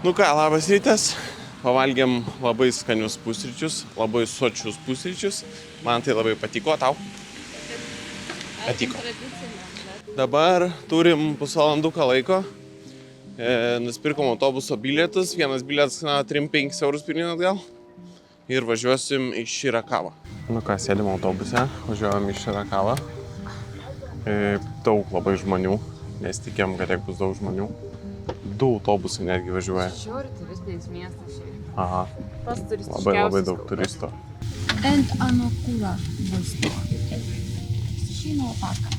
Nu ką, labas rytas. Pavalgėm labai skanius pusryčius, labai sočius pusryčius. Man tai labai patiko, tau? Patiko. Dabar turim pusvalanduką laiko. Nusipirkom autobuso bilietus. Vienas bilietas 3-5 eurus pirmyn atgal. Ir važiuosim į Širakavą. Nu ką, sėdim autobuse, važiuojam į Širakavą. Daug labai žmonių. Nesitikėjom, kad tiek bus daug žmonių. 2 autobusai netgi važiuoja. Šiaurė turistinis miestas šiaip. Aha. Tas turistiškiausias. Labai daug turistų. And Anokura Bosto. Shino Opaka.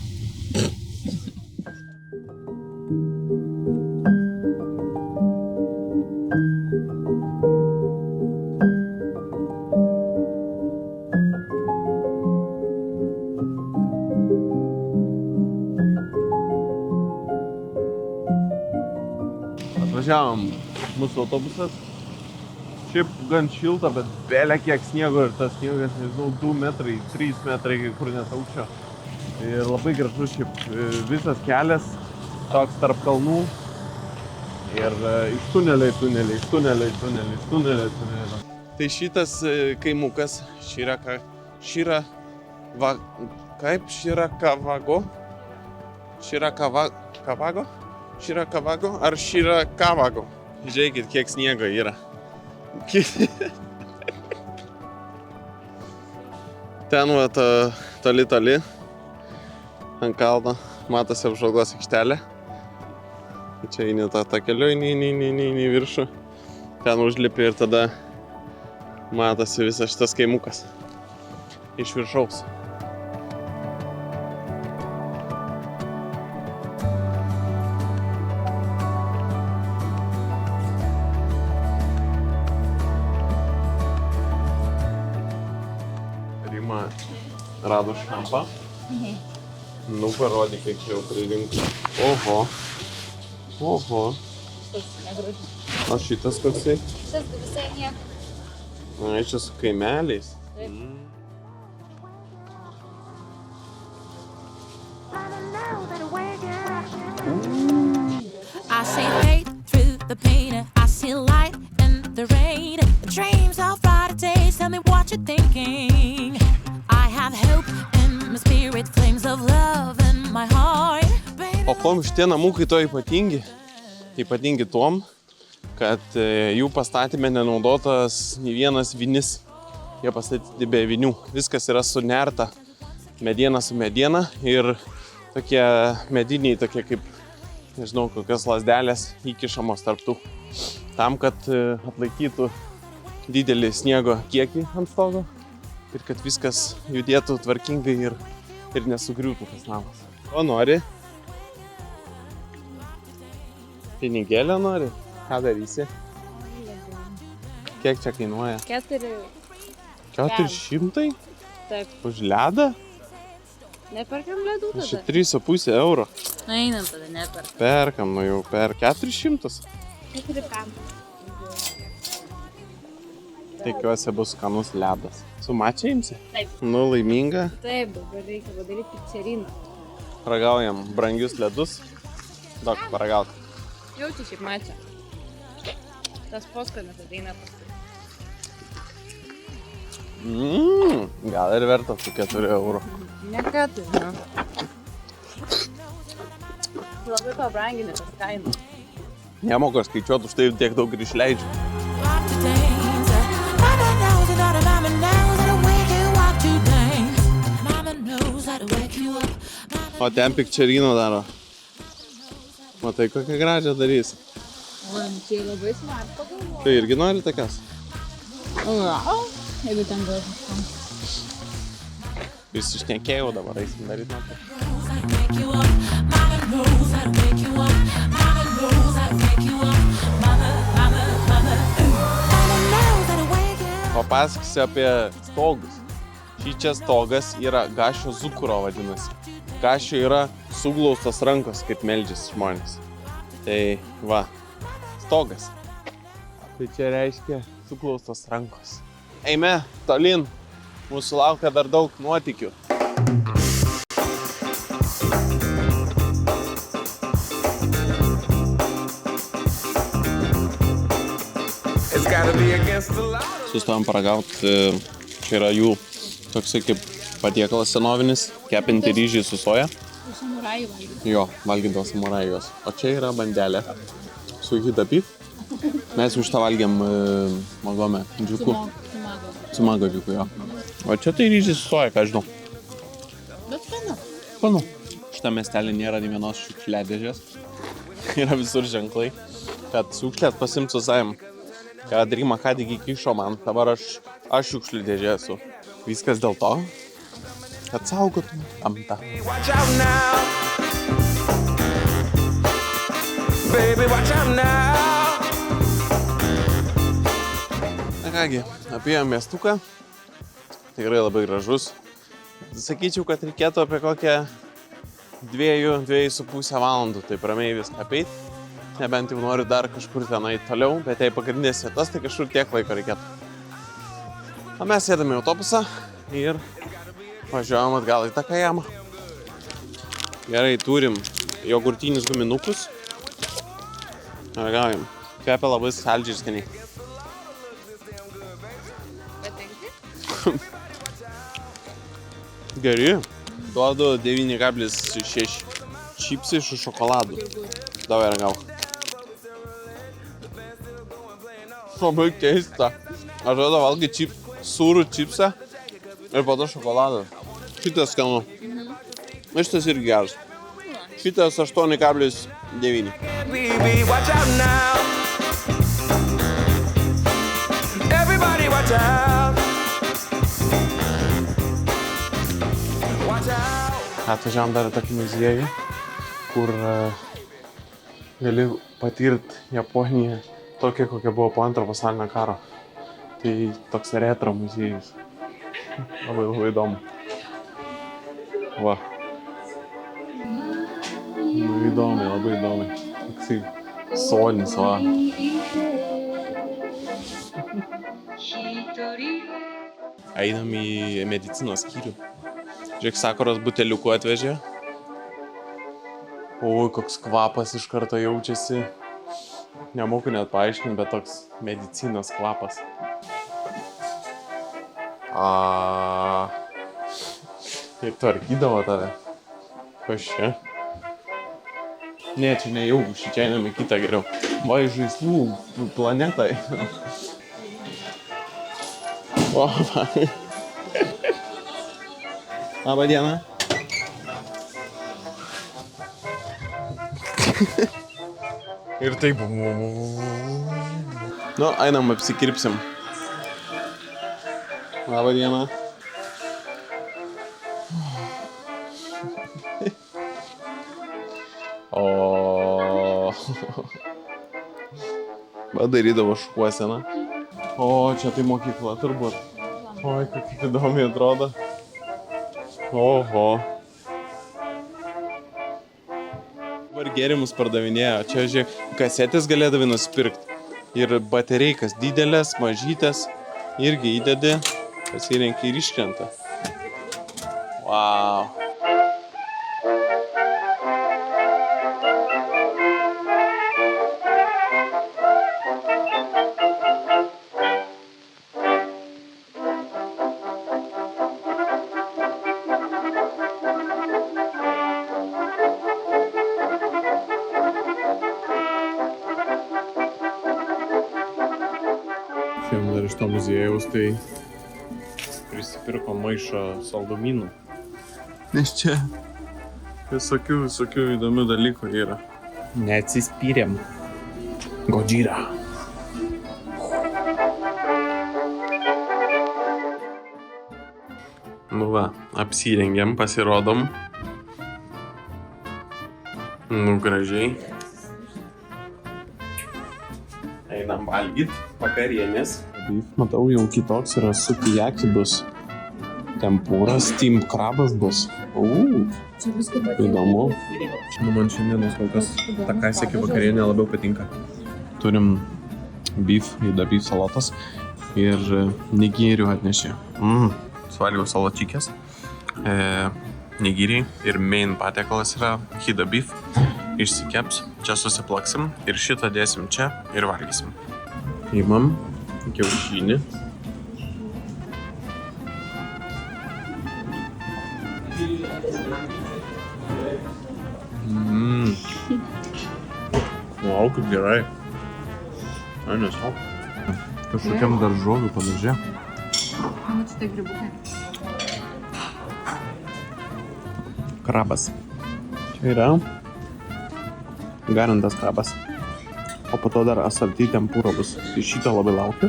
Atvažiavom mūsų autobusas. Šiaip gan šilta, bet belė kiek sniego ir tas sniegas, nežinau, 2 metrai, 3 metrai kai kur net aukščio. Ir labai gražus šiaip visas kelias, toks tarp kalnų. Ir iš tuneliai. Tai šitas kaimukas, Širakavago ar Širakavago? Žiūrėkit, kiek sniego yra. Ten va toli ant kalno matosi apžvalgos aikštelė. Čia eini tą keliu, eini viršų. Ten užlipi ir tada matosi visas šitas kaimukas iš viršaus. Rima rado šampą. Nu, parodyk, kiek čia jau pririnko. Oho. Šitas negražus. O šitas koksai? Šitas visai nieko. Ai, čia su kaimeliais. Taip. I see hate through the pain, I see light in the rain. Dreams of brighter days, tell me what you're thinking. I have hope in my spirit, flames of love in my heart. O kuom šitie namukai to ypatingi? Ypatingi tuom, kad jų pastatyme nenaudotas nei vienas vinis. Jie pastatyti be vinių. Viskas yra sunerta mediena su mediena ir tokie mediniai, tokie kaip, nežinau, kokios lazdelės įkišamos tarp tų. Tam, kad atlaikytų didelį sniego kiekį ant stogo ir kad viskas judėtų tvarkingai ir nesugriūtų tas namas. Ko nori? Pinigėlę nori? Ką darysi? Kiek čia kainuoja? 400? Taip. Už ledą? Neperkam ledų Čia tada? 3,5 euro. Einam tada, neperkam. Perkam, nu jau per 400. Neperkam. Tikiuosi bus skanus ledas. Su mačia imsi? Taip. Nu, laiminga. Taip, dabar reikia padaryti pizzeriną. Ragaujam brangius ledus. Daug paragauk. Jaučiu šiaip mačia. Tas poskanis ateina paskui. Gal ir verta tų 4 eurų. Ne ką tai, ne. Labai pabranginė tas kaina. Nemoku skaičiuoti, už tai tiek daug ir išleidžiu. O ten pikčerino daro. Matai, kokią gražią darysi. O, čia labai smart pagalvoju. Tai irgi nori tokias? Jeigu ten gražus. Jūs išnekėjau, dabar eisim daryti matą. Papasakysiu apie stogus. Šį čia stogas yra Gašio Zukuro vadinasi. Gašio yra suglaustos rankos, kaip meldžiasi žmonės. Tai va, stogas. Tai čia reiškia suglaustos rankos. Eime, tolin. Mūsų laukia dar daug nuotykių. sustojom paragauti. Čia yra jų toksai kaip patiekalas senovinis, kepinti ryžiai su soja. Samurajų valgyti. Jo, valgydavo samurajos. O čia yra bandelė su hida beef. Mes už tą valgėm magome džiuku. Su mago džiuku, jo. O čia tai ryžiai su soja, ką žinau. Bet skanu. Skanu. Šitą miestelį nėra nei vienos šiukšliadėžės. Yra visur ženklai, kad šiukšlės pasimt su savim. Kad Rima ką tik įkišo man, dabar aš šiukšlių dėžė esu. Viskas dėl to, kad saugotum gamtą. Watch out now. Baby, watch out now. Na kągi, apėjom miestuką. Tikrai labai gražus. Sakyčiau, kad reikėtų apie kokią 2-2,5 valandų taip ramiai viską apeit. Nebent jau noriu dar kažkur tenai toliau, bet jei pagrindinės vietas, tai kažkur tiek laiko reikėtų. O mes sėdame į autobusą ir važiuojam atgal į tą Kajamą. Gerai, turim jogurtinius guminukus. Ragaujam. Kvepia labai saldžiai ir skaniai. Patinki? Geri. Duodu 9,6. Čipsai su šokoladu. Davai ragauk. Labai keista. Aš žadu valgyti sūrų čipsą ir po to šokoladą. Šitas skanu. Šitas irgi geras. Šitas 8,9. Baby, watch out now. Everybody watch out. Watch out. Atvažiavom dar į tokį muziejų, kur gali patirti Japoniją tokia, kokia buvo po Antro pasaulinio karo. Tai toks retro muziejus. Labai įdomu. Va. Labai įdomi. Toksai sonis, va. Einam į medicinos skyrių. Žiūrėk, Sakuros buteliukų atvežė. Oi, koks kvapas iš karto jaučiasi. Nemoku net paaiškinti, bet toks medicinos kvapas. Kaip tvarkydavo tave. Kas čia? Ne, čia nejauku, čia einam į kitą geriau. Va, iš žaislų planetai. O, va. Labą dieną. Ir taip. Nu, einam apsikirpsim. Labą dieną. O. Padarydavo šukuoseną. O, čia tai mokykla turbūt. Oi, kaip įdomiai atrodo. Oho. Dabar gėrimus pardavinėjo. Čia, žiūrėk, kasetės galėdavai nusipirkti. Ir batereikas didelės, mažytės. Irgi įdedi, pasirenki ir iškrenta. Wow. Šiandien dar iš to muziejaus tai prisipirko maišą saldumynų. Nes čia visokių įdomių dalykų yra. Neatsispyrėm. Gojira. Nu va, apsirengėm, pasirodom. Nu, gražiai. Einam valgyt vakarienės. Matau, jau kitoks yra sukiyaki bus. Tempūras, steam krabas bus. Įdomu. Man šiandienos kol kas ta kaisėki vakarienė labiau patinka. Turim beef, hida beef salotas ir nigirių atnešė. Suvalgiau salačikės. Nigiriai ir main patiekalas yra hida beef. Išsikeps, čia susiplaksim ir šitą dėsim čia ir valgysim. Įmam kiaušinį, Wow, kaip gerai. Ai, nesau. Kažkokiam daržovių panašiai. Mačiau, tai grybukai. Krabas. Čia yra garintas krabas. O po to dar asorti tempūra bus. Tai šito labai laukiu.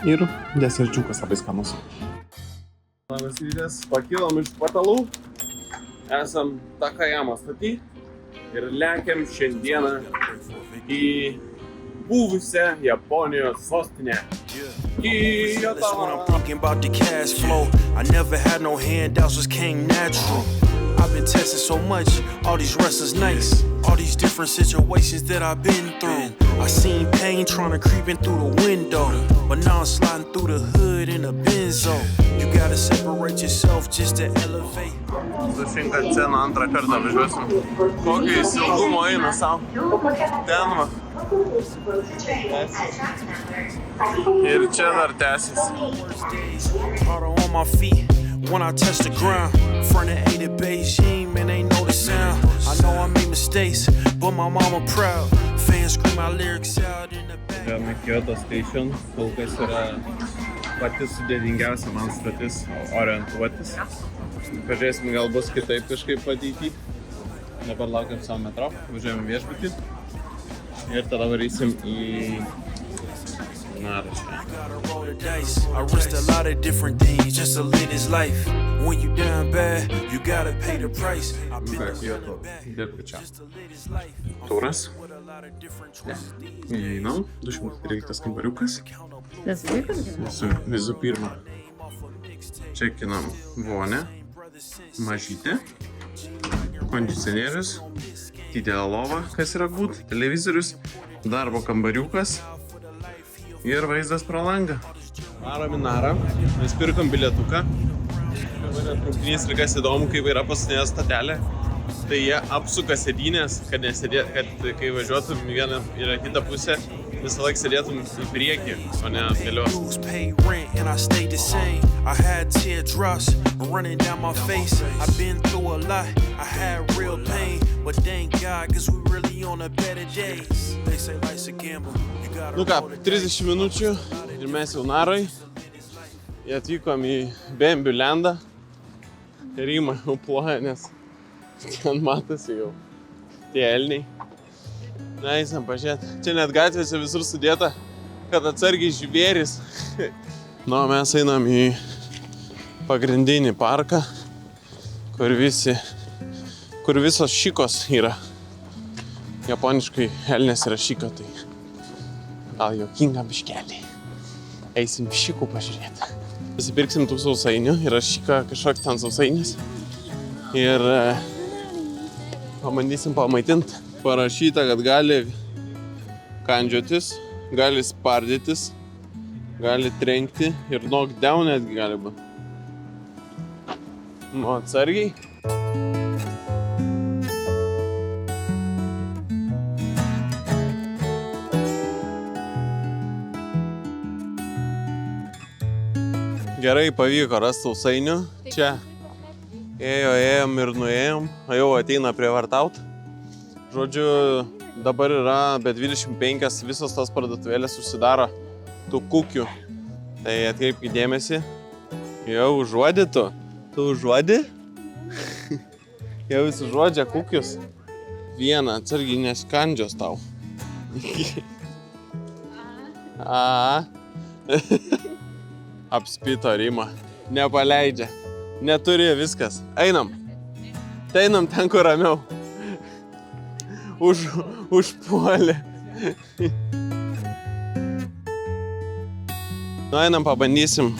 Ir deserčiukas labai skanus. Labas rytas. Pakilom iš patalų. Esam Takajama staty. Ir lekiam šiandieną į buvusią Japonijos sostinę. That's when I'm thinking about the cash flow. I never had no handouts, just came natural. I've been testing so much, all these wrestlers nice, all these different situations that I've been through. I seen pain trying to creep in through the window, but now I'm sliding through the hood in a Benzo. You gotta separate yourself just to elevate. Susinka sceną antrą kartą važiuosim. Kokį įsilgumo eina savo. Ten va. Ir čia dar tęsis. Harder on my feet when I touch the ground. Front of 8 at Beijing, man, they know the sound. I know I made mistakes, but my mama proud. Fans scream my lyrics out in the back. Žemė Kyoto Station, kol kas yra pati sudėtingiausia man stotis orientuotis. Pažiūrėsim, gal bus kitaip kažkaip ateity. Dabar laukiam savo metro, važiuojam viešbutį. Ir tada varysim į Narašą. Gotta roll the dice. I risked a lot of different things just to live this life. When you down bad, you gotta pay the price. I've been Kyoto, dėkui čia. just to live this life. Turas. With a lot of different choices. Įeinam, 213 kambariukas. Visų pirma, čekinam vonę, mažytę, kondicionierius, didelė lova, kas yra gut, televizorius, darbo kambariukas ir vaizdas pro langą. Varom į Narą, mes pirkom bilietuką. Traukinys ir kas įdomu, kaip yra paskutinė stotelė, tai jie apsuka sėdynės, kad kai važiuotum į vieną ir kitą pusę, visą laiką sėdėtum į priekį, o ne atgalios. Dues paid rent and I stayed the same. I had teardrops running down my face. I've been through a lot. I had real pain, but thank God, cause we really on a better days. They say life's a gamble. You gotta Nu ką, 30 minučių ir mes jau Narai. Atvykom į Bembių lendą. Rima jau ploja, nes ten matosi jau tie elniai. Na, eisim pažiūrėti. Čia net gatvėse visur sudėta, kad atsargiai žvėris. Nu, mes einam į pagrindinį parką, kur visos šikos yra. Japoniškai elnės yra šiko, tai gal juokinga biškelį. Eisim šikų pažiūrėti. Pasipirksim tų sausainių, yra šika kažkoks ten sausainis. Ir pabandysim pamaitinti. Parašyta, kad gali kandžiotis, gali spardytis, gali trenkti ir knockdown netgi gali būti. Nu, atsargiai. Gerai pavyko rasti sausainių. Čia ėjom ir nuėjom, jau ateina prievartaut. Žodžiu, dabar yra be 25 visos tos parduotuvėlės užsidaro tų kukių. Tai atkreipkite dėmesį. Jau užuodi tu? Tu užuodi? Jau visi užuodžia kukius. Vieną atsargiai neskandžios tau. Apspito Rima. Nepaleidžia. Neturi viskas. Einam. Einam ten, kur ramiau. Užpuolė. Nu, einam pabandysim.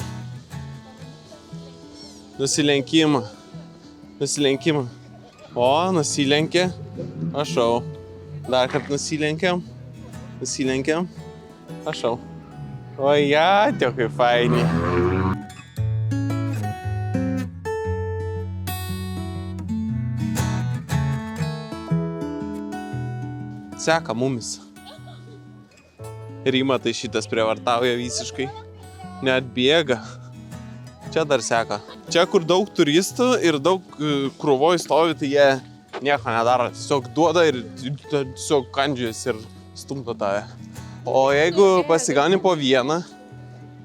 Nusilenkimą. O, nusilenkė. Prašau. Dar kart nusilenkiam. Prašau. O, jatio, kaip faini. Seka mumis. Rima tai šitas prievartauja visiškai. Net bėga. Čia dar seka. Čia, kur daug turistų ir daug krūvoj stovi, tai jie nieko nedaro. Tiesiog duoda ir tiesiog kandžiais ir stumdo tave. O jeigu pasigauni po vieną,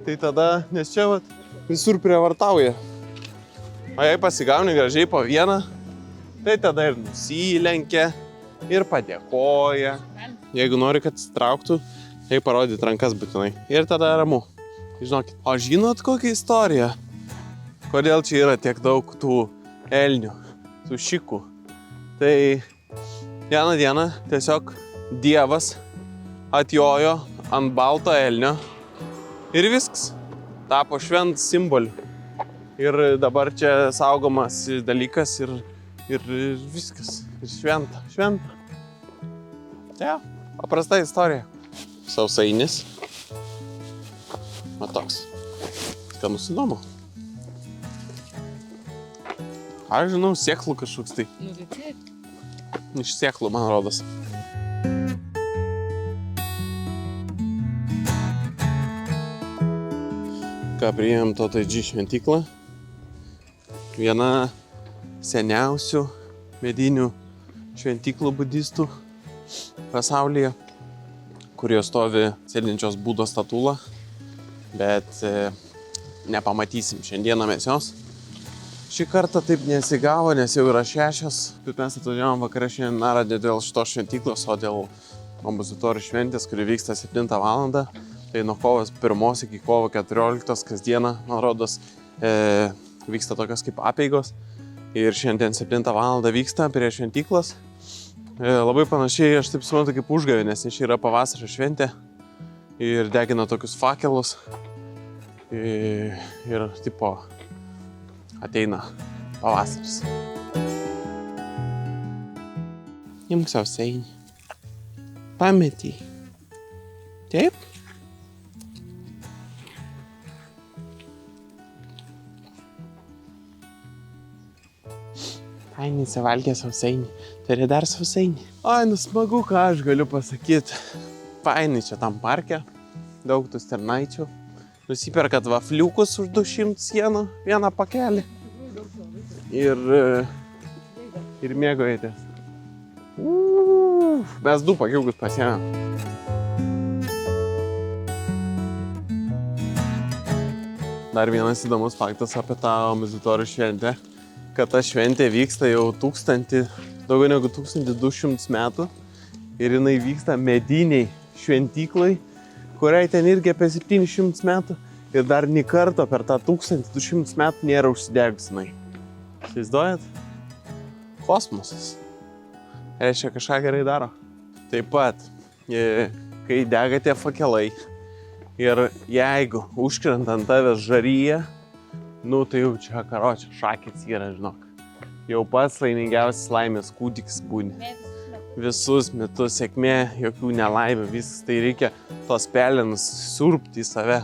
tai tada, nes čia vat, visur prievartauja. O jei pasigauni gražiai po vieną, tai tada ir nusilenkia, ir padėkoja. Jeigu nori, kad atsitrauktų, tai parodyt rankas būtinai. Ir tada ramu. Žinokit, o žinot kokią istoriją? Kodėl čia yra tiek daug tų elnių, tų šikų? Tai vieną dieną tiesiog Dievas atjojo ant balto elnio ir viskas. Tapo šventas simboliu. Ir dabar čia saugomas dalykas ir viskas. Ir šventa. Tai paprasta istorija. Sausainis. Va toks. Skanus įdomu. Aš žinau, sėklų kažkoks tai. Nu, tai taip. Iš sėklų, man rodos. Ką priėjom Totaidži šventyklą. Viena seniausių medinių šventyklų budistų pasaulyje, kurioje stovi sėdinčios Budos statula, bet nepamatysim šiandieną mes jos. Šį kartą taip nesigavo, nes jau yra 6, bet mes atvažiavom vakare šiandien narą ne dėl šitos šventyklos, o dėl kompozitorių šventės, kuri vyksta 7 valandą. Tai nuo kovo 1 iki kovo 14 kasdieną, man rodos, vyksta tokios kaip apeigos. Ir šiandien 7 valandą vyksta prie šventyklos. Labai panašiai, aš taip suprantu, kaip užgavėnės, nes čia yra pavasario šventė. Ir degina tokius fakelus. Ir tipo ateina pavasaris. Imk sausainį. Pametį. Taip? Fainai suvalgė sausainį. Turi dar sausainį. Ai, nu smagu, ką aš galiu pasakyti. Fainai čia tam parke. Daug tų sternaičių. Nusiperkat vafliukus už 200 sienų, vieną pakelį. Ir mėgaujatės. Mes 2 pakiukus pasiėmėm. Dar vienas įdomus faktas apie tą kompozitorių šventę, kad ta šventė vyksta jau daugiau negu 1200 metų ir jinai vyksta mediniai šventyklai, kuriai ten irgi apie 700 metų ir dar nė karto per tą 1200 metų nėra užsidegus jinai. Įsivaizduojat? Kosmosas. Reiškia, kažką gerai daro. Taip pat, kai dega tie fakelai ir jeigu užkrenta ant tavęs žaryje, nu tai jau čia karočią šakės yra, žinok. Jau pats laimingiausias laimės kūdikis būni. Visus metus sėkmė, jokių nelaimių, viskas, tai reikia tos pelenus surpti į save.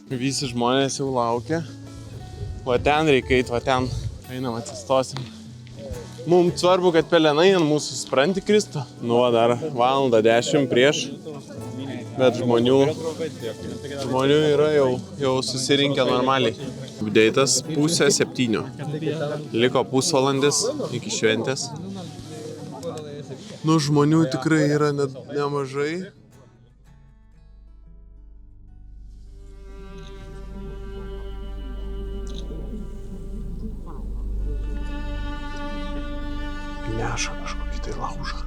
Visi žmonės jau laukia. Va ten reikia eit, va ten. Einam, atsistosim. Mums svarbu, kad pelenai ant mūsų supranti kristų. Nu, dar valandą 10 prieš. Bet žmonių yra jau susirinkę normaliai. Deitas 6:30. Liko pusvalandis iki šventės. Nu, žmonių tikrai yra nemažai. Neša kažkokį tai laužą.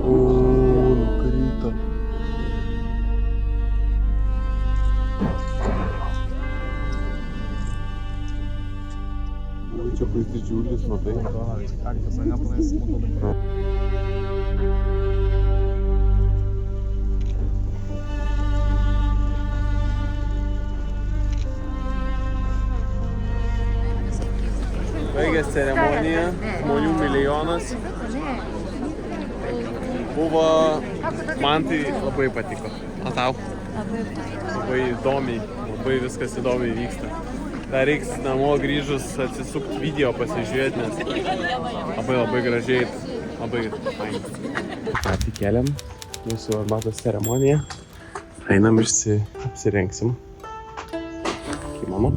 Nukrito. Čia bus didžiulis, matai. Baigęs ceremoniją, žmonių milijonas. Buvo, man tai labai patiko. O tau? Labai įdomiai, labai viskas įdomiai vyksta. Dar reiks namo grįžus atsisukti video pasižiūrėti, nes labai gražiai, labai fainai. Atikėlėm mūsų arbatos ceremoniją. Einam apsirengsim. Kimono.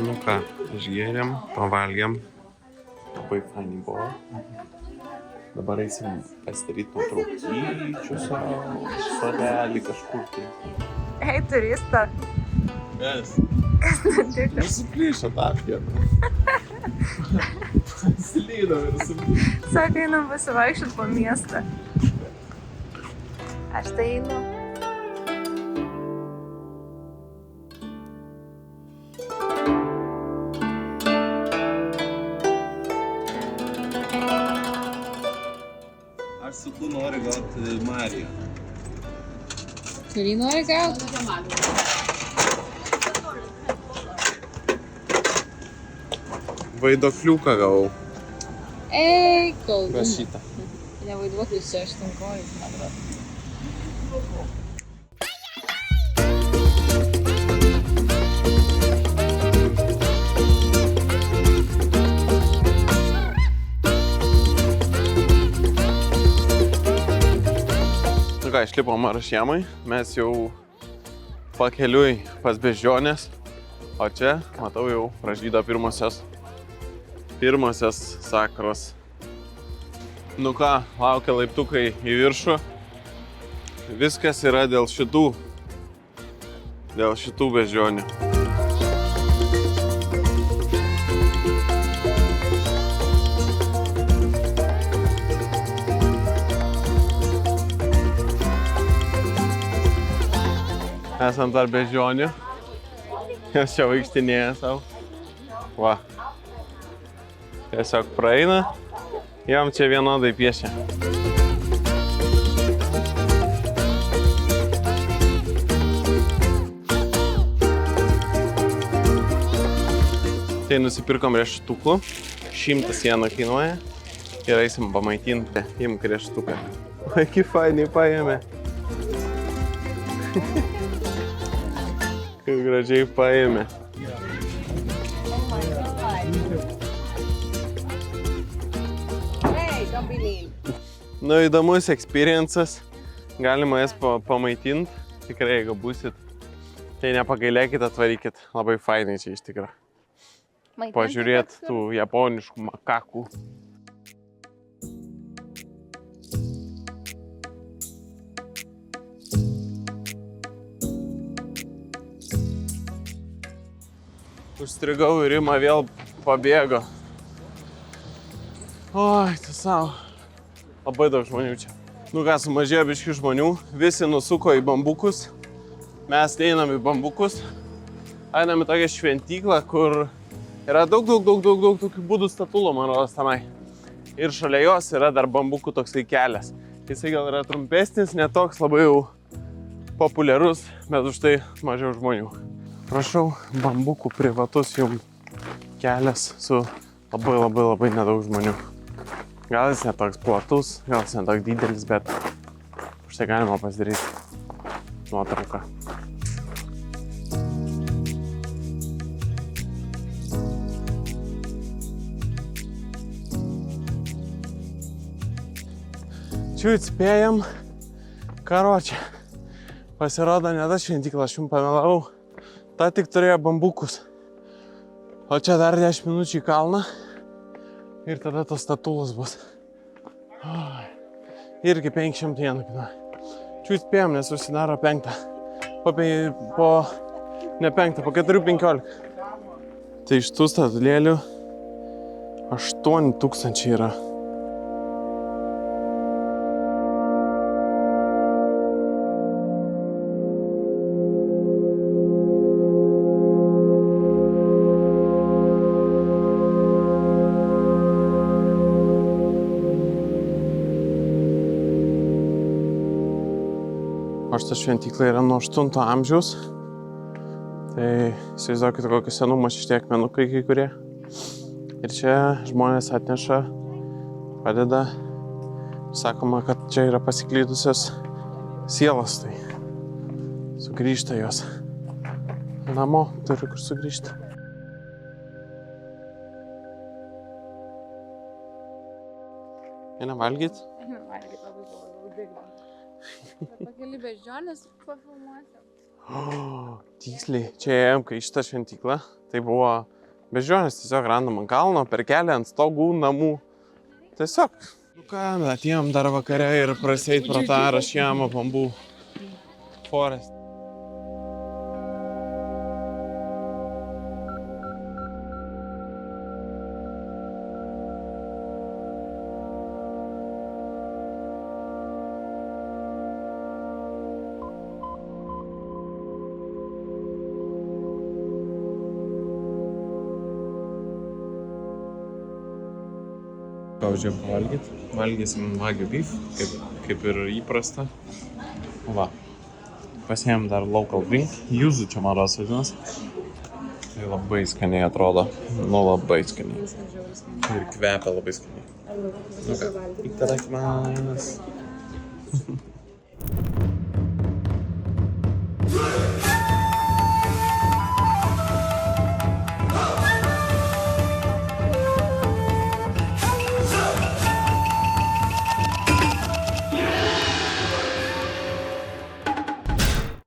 Nu ką, išgėrėm, pavalgėm. Labai fainai buvo. Dabar eisim pasidaryti nuotraukyčių savo sodelį kažkur tai. Hei, turista. Kas? Kas nutiko? Nusiplyšo tapkė. Slydo ir suplyšo. Sako, einam pasivaikščiot po miestą. Aš tai einu. Aš su tu noriu gauti Mariją. Kurį nori gauti? Vaidokliuką gavau. Ei, kol. Rašytą. Ne vaiduoklis, čia aštunkojus, man atrodo. Nu ką, išlipom Arašiemai, mes jau pakeliui pas beždžionės, o čia, matau, jau pražydo pirmosios sakros. Nu ką, laukia laiptukai į viršų. Viskas yra dėl šitų beždžionių. Esam dar beždžionių. Jos čia vaikštinėja savo. Va. Tiesiog praeina. Jam čia vienodai piešia. Tai nusipirkom riešutukų. 100 jenų kainuoja. Ir eisim pamaitinti. Imk riešutuką. Oi, kaip fainiai paėmė. Kaip gražiai paėmė. Nu, įdomus experiences. Galima jas pamaitinti. Tikrai, jeigu būsit, tai nepagailėkit, atvarykit. Labai fainai čia iš tikrųjų. Pažiūrėt tų japoniškų makakų. Užstrigau ir Rima vėl pabėgo. Oi, tu savo. Labai daug žmonių čia. Nu ką, sumažėjo biškių žmonių. Visi nusuko į bambukus. Mes einam į bambukus. Einam į tokią šventyklą, kur yra daug tokių būdų statulų, man rodos, tenai. Ir šalia jos yra dar bambukų toksai kelias. Jisai gal yra trumpesnis, netoks labai jau populiarus, bet už tai mažiau žmonių. Prašau, bambukų privatus jums kelias su labai nedaug žmonių. Gal jis netoks platus, gal jis netoks didelis, bet už tai galima pasidaryti nuotrauką. Čiut spėjam. Karočią. Pasirodo, ne ta šventykla, aš jums pamelavau. Ta tik turėjo bambukus. O čia dar 10 minučių į kalną. Ir tada tos statulos bus. Irgi 500 jenų kainuoja. Čiut spėjom, nes užsidaro 5. Ne 5, po 4,15. Tai iš tų statulėlių 8,000 yra. O šita šventykla yra nuo 8 amžiaus. Tai įsivaizduokite, kokius senumas šitie akmenukai kai kurie. Ir čia žmonės atneša, padeda. Sakoma, kad čia yra pasiklydusios sielos, tai sugrįžta jos. Namo turi kur sugrįžti. Eina valgyt? Eina valgyt, labai bėgdom. Pakeli beždžionės pafilmuoti. Tiksliai, čia ėjom, kai šitą šventyklą. Tai buvo beždžionės, tiesiog randam ant kalno, per kelią, ant stogų, namų. Tiesiog. Nu ką, atėjom dar vakare ir praseit pro tą Rašijamo bambų forest. Pavyzdžiui, pavalgyt. Valgysim Wagyu beef, kaip ir įprasta. Va. Pasiėmėm dar local drink. Jūzų čia man rodos vadinas. Tai labai skaniai atrodo. Nu, labai skaniai. Ir kvepia labai skaniai. Itadakimasu.